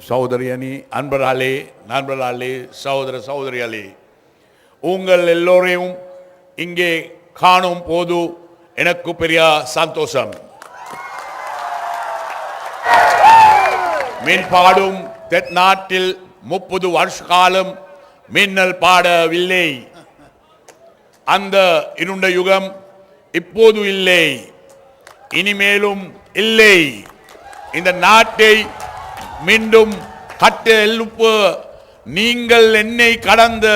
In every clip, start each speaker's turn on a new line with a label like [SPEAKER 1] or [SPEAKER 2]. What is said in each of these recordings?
[SPEAKER 1] சகோதரி அணி, அன்பர்களே, நண்பர்களே, சகோதர சகோதரிகளே, உங்கள் எல்லோரையும் இங்கே காணும் போது எனக்கு பெரிய சந்தோஷம். மின் பாடும் தென்னாட்டில் 30 வருஷ காலம் மின்னல் பாடவில்லை. அந்த இருண்ட யுகம் இப்போது இல்லை, இனிமேலும் இல்லை. இந்த நாட்டை மீண்டும் கட்ட எழுப்ப நீங்கள் என்னை கடந்த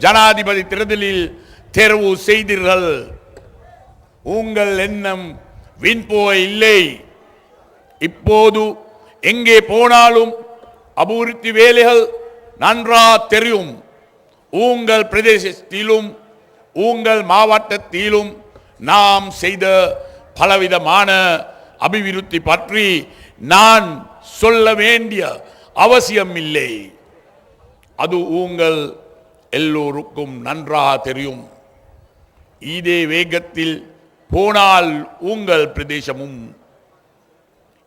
[SPEAKER 1] ஜனாதிபதி தேர்தலில் தேர்வு செய்தீர்கள். உங்கள் எண்ணம் வீண் போக இல்லை. இப்போது எங்கே போனாலும் அபிவிருத்தி வேலைகள் நன்றாக தெரியும். உங்கள் பிரதேசத்திலும் உங்கள் மாவட்டத்திலும் நாம் செய்த பலவிதமான அபிவிருத்தி பற்றி நான் சொல்ல வேண்டிய அவசியம் இல்லை. அது உங்கள் எல்லோருக்கும் நன்றாக தெரியும். இதே வேகத்தில் போனால் உங்கள் பிரதேசமும்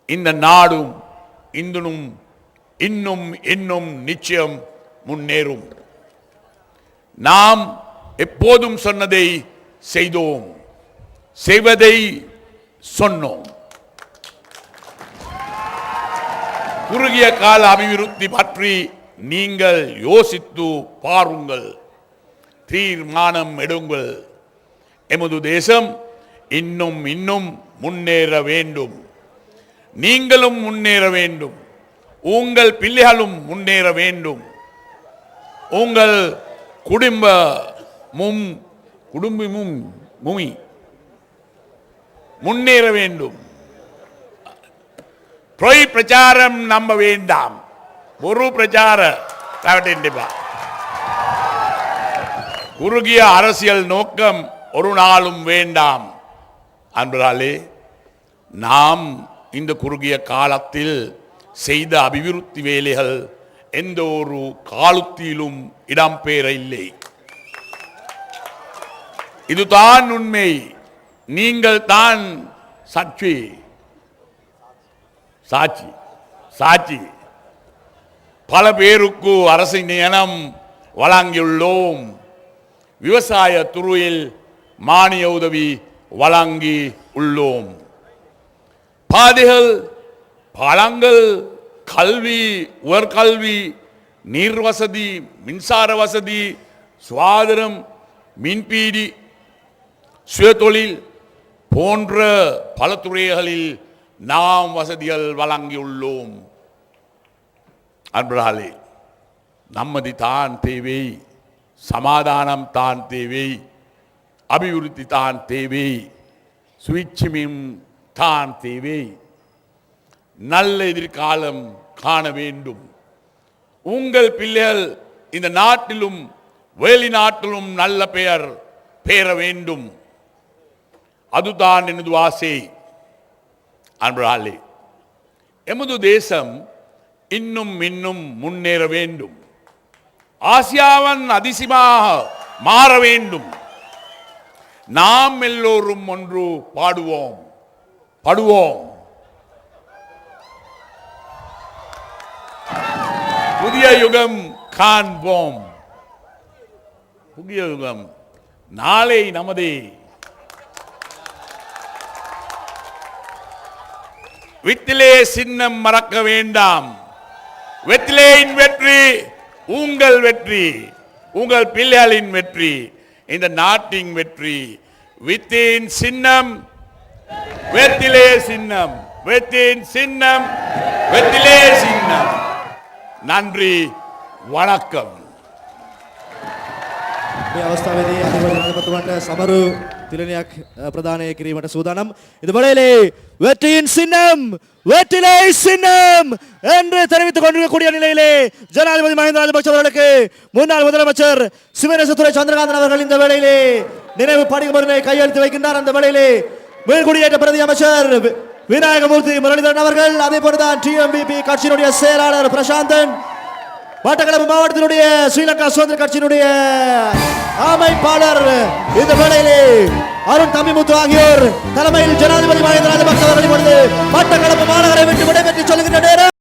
[SPEAKER 1] இந்த நாடும் இன்னும் இன்னும் நிச்சயம் முன்னேறும். நாம் எப்போதும் சொன்னதை செய்தோம், செய்வதை சொன்னோம். குறுகிய கால அபிவிருத்தி பற்றி நீங்கள் யோசித்து பாருங்கள், தீர்மானம் எடுங்கள். எமது தேசம் இன்னும் இன்னும் முன்னேற வேண்டும். நீங்களும் முன்னேற வேண்டும், உங்கள் பிள்ளைகளும் முன்னேற வேண்டும், உங்கள் குடும்பமும் முன்னேற வேண்டும். பொய் பிரச்சாரம் நம்ப வேண்டாம், ஒரு பிரச்சார குறுகிய அரசியல் நோக்கம் ஒரு நாளும் வேண்டாம். அன்பர்களே, நாம் இந்த குறுகிய காலத்தில் செய்த அபிவிருத்தி வேலைகள் எந்த ஒரு காலத்திலும் இடம்பெற இல்லை. இதுதான் உண்மை. நீங்கள் தான் சாட்சி. பல பேருக்கு அரசு நியமனம் வழங்கியுள்ளோம். விவசாய துறையில் மானிய உதவி வழங்கி உள்ளோம். பாதைகள், பாலங்கள், கல்வி, உயர்கல்வி, நீர் வசதி, மின்சார வசதி, சுகாதாரம், மீன்பீடி, சுயதொழில் போன்ற பல துறைகளில் நாம் வசதிகள் வழங்கியுள்ளோம். அன்பர்களே, நம்மதி தான் தேவை, சமாதானம் தான் தேவை, அபிவிருத்தி தான் தேவை, சுவிட்சமும் தான் தேவை. நல்ல எதிர்காலம் காண வேண்டும். உங்கள் பிள்ளைகள் இந்த நாட்டிலும் வெளிநாட்டிலும் நல்ல பெயர் பெற வேண்டும். அதுதான் எனது ஆசை. அன்பர்களே, எமது தேசம் இன்னும் இன்னும் முன்னேற வேண்டும். ஆசியாவின் அதிசயமாக மாற வேண்டும். நாம் எல்லோரும் ஒன்று பாடுவோம். புதிய யுகம் காண்போம். புதிய யுகம் நாளை நமதே. வெற்றிலே சின்னம் மறக்க வேண்டாம். வெற்றிலேயின் வெற்றி உங்கள் வெற்றி, உங்கள் பிள்ளைகளின் வெற்றி, இந்த நாட்டின் வெற்றி. வித்தின் சின்னம் வெற்றிலே சின்னம், வெற்றின் சின்னம் வெற்றிலே சின்னம். நன்றி, வணக்கம்.
[SPEAKER 2] මේ අවස්ථාවේදී අධිපති ජනාධිපතිතුමන්ට සමරු තිලනයක් ප්‍රදානය කිරීමට සූදානම්. இந்த வேளையிலே வெற்றியின் சின்னம் வெற்றிலை சின்னம் என்று தெரிவித்துக் கொண்டிருக்கக்கூடிய நிலையிலே ஜனாதிபதி மஹிந்த ராஜபக்ஷ அவர்களுக்கு முன்னாள் முதலமைச்சர் சிவனேசதுரை சந்திரகாந்தன் அவர்கள் இந்த வேளையிலே நினைவு படிமொழியை கையெழுத்து வைக்கின்றார். அந்த வேளையிலே மேல்குடியேற்ற பிரதி அமைச்சர் விநாயகமூர்த்தி முரளிதரன் அவர்கள், அதே போலதான் டிஎம்பிபி கட்சியினுடைய செயலாளர் பிரசாந்தன், மட்டக்களப்பு மாவட்டத்தினுடைய ஸ்ரீலங்கா சுதந்திர கட்சியினுடைய அமைப்பாளர் இந்த வேளையிலே அருண் தம்பிமுத்து ஆகியோர் தலைமையில் ஜனாதிபதி மஹிந்த ராஜபக்ஷ அவர்கள் இப்பொழுது மட்டக்களப்பு மாநகரை விட்டு